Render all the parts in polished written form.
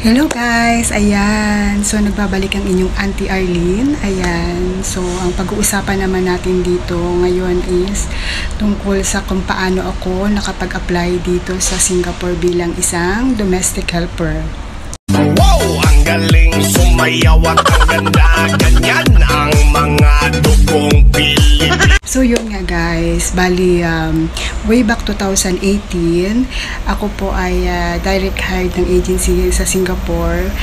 Hello guys! Ayan. So, nagbabalik ang inyong Auntie Arlene. Ayan. So, ang pag-uusapan naman natin dito ngayon is tungkol sa kung paano ako nakapag-apply dito sa Singapore bilang isang domestic helper. Wow! Ang galing sumayaw at ang ganda. Ganyan ang mga dugong Pilipino. So yun nga guys, bali way back 2018, ako po ay direct hired ng agency sa Singapore.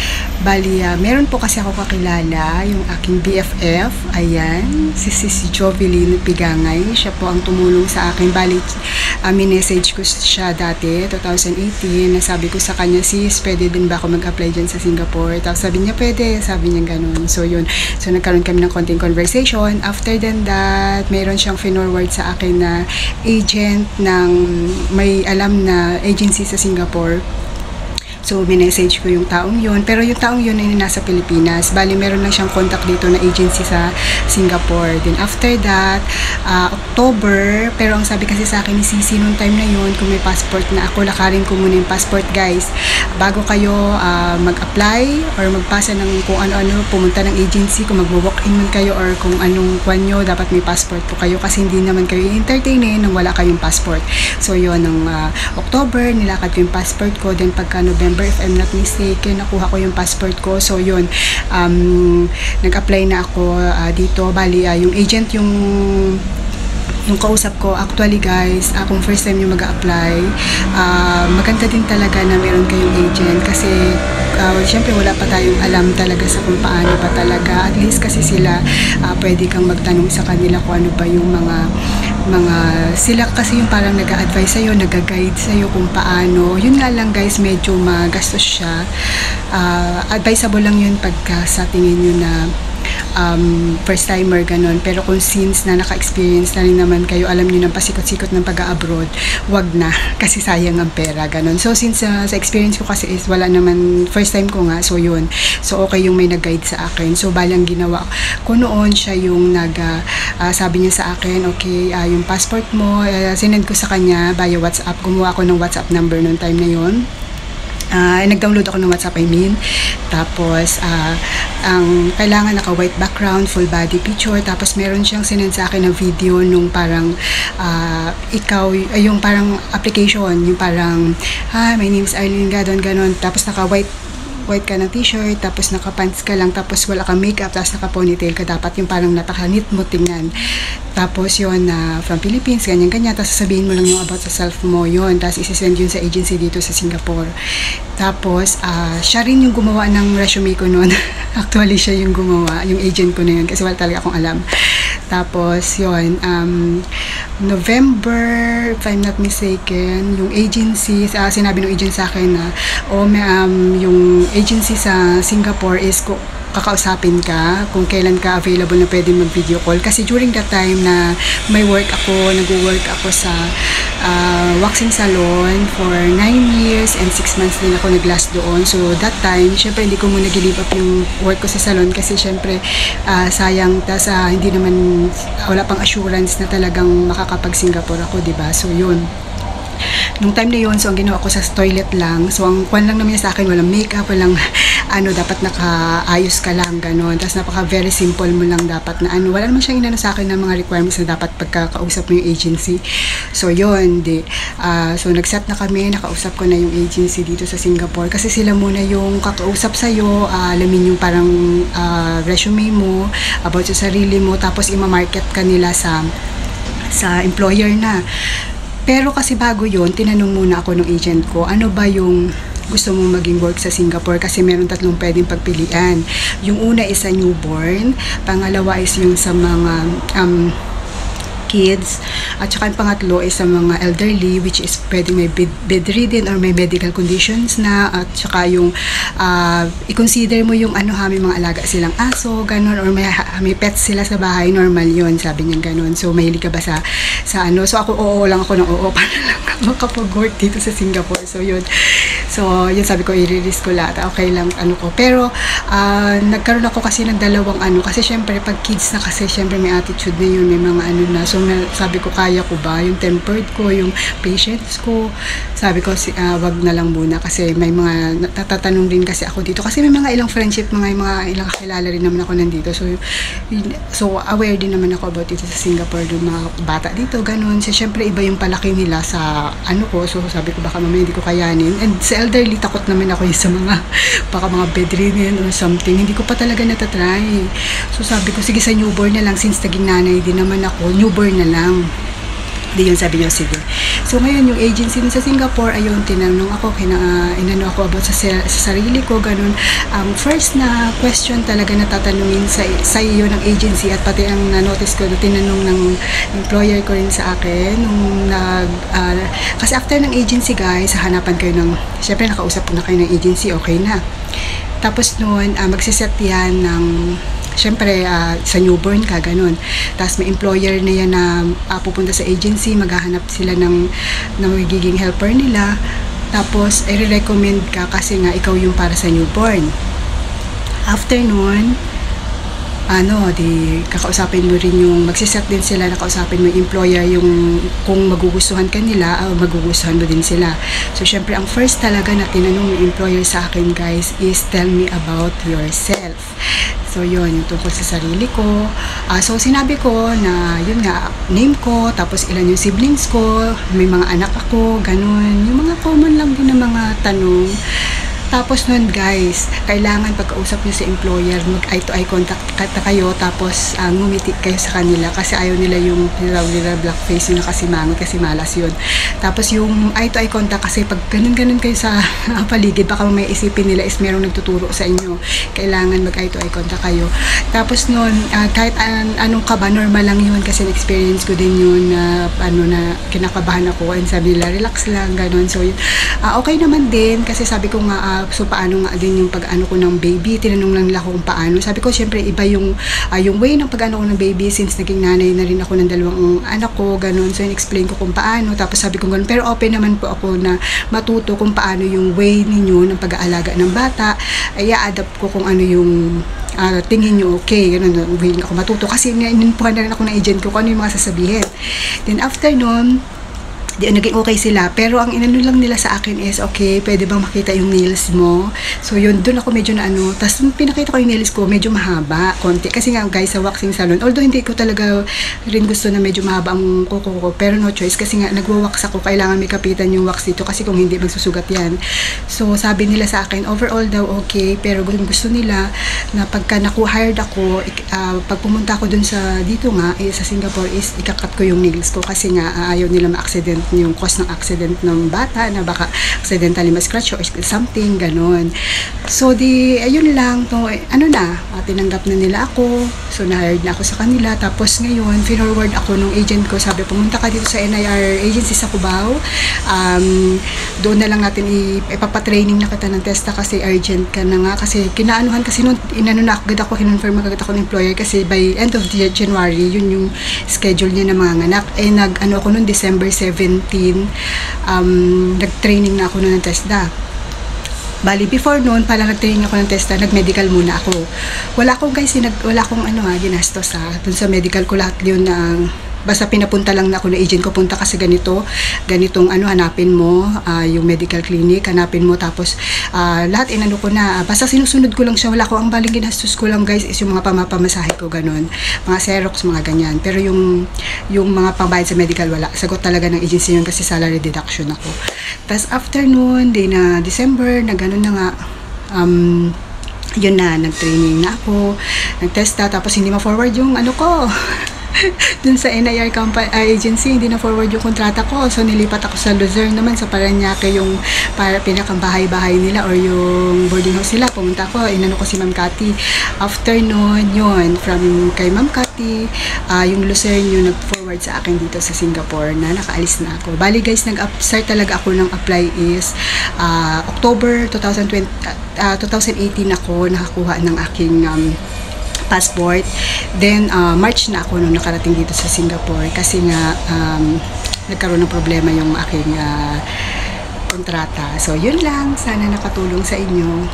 Bali, meron po kasi ako kakilala, yung aking BFF, ayan, si Jovelyn Pigangay. Siya po ang tumulong sa akin. Bali, minessage ko siya dati, 2018, nasabi ko sa kanya, sis, pwede din ba ako mag-apply dyan sa Singapore? Tapos sabi niya, pwede, sabi niya ganun. So yun, so nagkaroon kami ng konting conversation. After then that, meron siyang finorward sa akin na agent ng may alam na agency sa Singapore. So, minessage ko yung taong yun. Pero yung taong yun ay nasa Pilipinas. Bali, meron lang siyang contact dito na agency sa Singapore. Then, after that, October, pero ang sabi kasi sa akin ni Sisi nung time na yun, kung may passport na ako, lakarin ko muna yung passport, guys. Bago kayo mag-apply or magpasa ng kung ano-ano, pumunta ng agency, kung mag-walk-in man kayo or kung anong kwan nyo, dapat may passport po kayo kasi hindi naman kayo i-entertainin nang wala kayong passport. So, yun, ng October, nilakad ko yung passport ko. Then, pagka November, if I'm not mistaken, nakuha ko yung passport ko. So, yun, nag-apply na ako dito. Bali, yung agent yung kausap ko, actually guys, kung first time yung mag-apply, maganda din talaga na meron kayong agent kasi syempre wala pa tayong alam talaga sa kung paano pa talaga. At least kasi sila, pwede kang magtanong sa kanila kung ano ba yung mga sila kasi yung parang nag-a-advise sa'yo, nag-guide sa'yo kung paano. Yun nga lang guys, medyo magastos siya. Advisable lang yun pagka sa tingin nyo na first timer, ganun. Pero kung since na naka-experience na rin naman kayo, alam nyo ng pasikot-sikot ng pag-abroad, wag na, kasi sayang ang pera, ganun. So since sa experience ko kasi is wala naman, first time ko nga, so yun. So okay yung may nag-guide sa akin. So balang ginawa ko noon, siya yung sabi niya sa akin, okay, yung passport mo, sinend ko sa kanya via WhatsApp. Gumawa ako ng WhatsApp number noong time na yun. Nag-download ako ng WhatsApp, I mean. Tapos, ang kailangan naka-white background, full body picture. Tapos, meron siyang sinend sa akin na video nung parang, yung parang application, yung parang, my name is Arlene, ganon. Tapos, naka-white ka na t-shirt, tapos naka-pants ka lang, tapos wala kang makeup, tapos naka-ponytail ka, dapat yung parang napaka-neat mo tingnan. Tapos yun, from Philippines, ganyan-ganyan, tapos sasabihin mo lang yung about sa self mo, yun, tapos isi-send yun sa agency dito sa Singapore. Tapos, siya rin yung gumawa ng resume ko noon. Actually, siya yung gumawa, yung agent ko na yun, kasi wala talaga akong alam. Tapos, yun, November, if I'm not mistaken, yung agency, sinabi ng agent sa akin na, yung agency sa Singapore is kakausapin ka kung kailan ka available na pwede mag-video call. Kasi during that time na may work ako, nag-work ako sa waxing salon for 9 years and 6 months din ako nag-last doon. So that time, syempre hindi ko muna give up yung work ko sa salon kasi syempre sayang, tas hindi naman, wala pang assurance na talagang makakapag-Singapore ako, diba? So yun. Nung time na yun, so ang ginawa ko sa toilet lang. So ang kwan lang naman sa akin, walang makeup, walang dapat nakaayos ka lang, gano'n. Tapos very simple mo lang dapat na wala naman siyang inano sa akin ng mga requirements na dapat pagkakausap mo yung agency. So yun, so nag-set na kami, nakausap ko na yung agency dito sa Singapore kasi sila muna yung kakausap sa'yo, alamin yung parang resume mo, about sa sarili mo, tapos ima-market ka nila sa employer na. Pero kasi bago yon, tinanong muna ako ng agent ko, ano ba yung gusto mong maging work sa Singapore kasi meron 3 pwedeng pagpilian. Yung una is sa newborn, pangalawa is yung sa mga kids, at saka yung pangatlo is sa mga elderly, which is pwedeng may bedridden or may medical conditions na, at saka yung i-consider mo yung may mga alaga silang aso, ganun, or may may pets sila sa bahay, normal yun, sabi niya ganun. So mahilig ka ba sa ano? So ako, oo lang ako ng oo, paano lang makapag-work dito sa Singapore. So yun, sabi ko, i-release ko lahat, okay lang, ano ko. Pero nagkaroon ako kasi ng dalawang ano, kasi syempre pag kids na kasi, syempre may attitude na yun, may mga ano na. So sabi ko, kaya ko ba? Yung tempered ko, yung patience ko, sabi ko, wag na lang muna, kasi may mga natatanong din kasi ako dito, kasi may mga ilang friendship, mga ilang kakilala rin naman ako nandito. So aware din naman ako about dito sa Singapore, yung mga bata dito, ganun. So syempre iba yung palaki nila sa ano ko, so sabi ko baka mamaya hindi ko kayanin. And sa elderly, takot naman ako sa mga baka mga bedridden or something, hindi ko pa talaga natatry. So sabi ko, sige sa newborn na lang, since naging nanay din naman ako, newborn na lang. Di yun, sabi niyo, sige. So ngayon yung agency sa Singapore, ayun, tinanong ako, inano ako about sa sarili ko, ganun. First na question talaga na tatanungin sa iyo ng agency, at pati ang na-notice ko, tinanong ng employer ko rin sa akin, nung kasi after ng agency guys, hanapan kayo ng, syempre nakausap na kayo ng agency, okay na. Tapos noon, magsiset yan ng, syempre, sa newborn ka, ganun. Tapos may employer na yan na pupunta sa agency, maghahanap sila ng magiging helper nila. Tapos, i-recommend ka kasi nga ikaw yung para sa newborn. After nun, kakausapin mo rin yung, magsiset din sila, nakausapin mo yung employer, yung kung magugustuhan ka nila, magugustuhan mo din sila. So, syempre, ang first talaga na tinanong yung employer sa akin, guys, is tell me about yourself. So, yun, yung tungkol sa sarili ko. So, sinabi ko na, yun nga, name ko, tapos ilan yung siblings ko, may mga anak ako, ganun. Yung mga common lang din na mga tanong. Tapos nun guys, kailangan pagkausap nyo sa employer, mag eye-to-eye contact kayo, tapos ngumiti kayo sa kanila, kasi ayaw nila yung nila black face, yung nakasimangot, kasi malas yun. Tapos yung eye-to-eye contact, kasi pag ganun-ganun kayo sa paligid, baka may isipin nila is merong nagtuturo sa inyo. Kailangan mag eye-to-eye contact kayo. Tapos nun, kahit anong kaba, normal lang yun, kasi na-experience ko din yun na kinakabahan ako, and sabi nila, relax lang, ganun. So yun, okay naman din, kasi sabi ko nga, so paano nga din yung pag-ano ko ng baby, tinanong lang nila kung paano. Sabi ko, syempre iba yung way ng pag-ano ko ng baby, since naging nanay na rin ako ng dalawang anak ko, ganun. So in-explain ko kung paano, tapos sabi ko ganun, pero open naman po ako na matuto kung paano yung way ninyo ng pag-aalaga ng bata, ay i-adapt ko kung ano yung tingin nyo okay, ganun, willing ako matuto, kasi ininpuhan na rin ako ng agent ko kung ano yung mga sasabihin. Then after nun, naging okay sila, pero ang inano lang nila sa akin is, okay, pwede bang makita yung nails mo? So yun, doon ako medyo na tapos pinakita ko yung nails ko, medyo mahaba, konti, kasi nga guys, sa waxing salon, although hindi ko talaga rin gusto na medyo mahaba ang kuko ko, pero no choice, kasi nga nagwa-wax ako, kailangan may kapitan yung wax dito, kasi kung hindi, magsusugat yan. So sabi nila sa akin, overall daw okay, pero gusto nila na pagka hired ako, pag pumunta ako dun sa dito nga, sa Singapore, is ikakat ko yung nails ko, kasi nga ayaw nila ma-accident yung cause ng accident ng bata, na baka accidentally ma-scratch or something, ganon. So ayun lang, tinanggap na nila ako, so na-hired na ako sa kanila. Tapos ngayon, forward ako nung agent ko, sabi, pumunta ka dito sa NIR agency sa Cubao, doon na lang natin ipapatraining na kita ng testa, kasi urgent ka na nga, kasi kinaanuhan, kasi noon, kinonfirm agad ako ng employer, kasi by end of the January, yun yung schedule niya na mga anak. Nag-ano ako noon, December 17, nag-training na ako noon ng TESDA. Bali, before noon, pala nag-training ako ng TESDA, nag-medical muna ako. Wala akong guys, wala akong ginastos dun sa medical ko, lahat yun na basta pinapunta lang na ako ng agent ko, punta kasi ganitong hanapin mo, yung medical clinic, hanapin mo, tapos lahat inano ko na, basta sinusunod ko lang siya, wala ko, ang baling ginastos ko lang guys is yung mga pamapamasahe ko, ganun, mga Xerox, mga ganyan, pero yung mga pambayad sa medical, wala, sagot talaga ng agency yun, kasi salary deduction ako. Tapos after noon, na December, na ganun na nga, yun na, nag-training na ako, nag-testa, tapos hindi ma-forward yung ko, dun sa NIR agency, hindi na forward yung kontrata ko. So nilipat ako sa Luzerne naman, sa Paranaque, yung pinakang bahay-bahay nila or yung boarding house nila. Pumunta ko, inano ko si Ma'am Cathy. After nun, yun, from kay Ma'am Cathy, yung Luzerne yung nag-forward sa akin dito sa Singapore na nakaalis na ako. Bali guys, nag-start talaga ako ng apply is October 2018 ako nakakuha ng aking passport. Then, March na ako nung nakarating dito sa Singapore kasi nga nagkaroon ng problema yung aking kontrata. So, yun lang. Sana nakatulong sa inyo.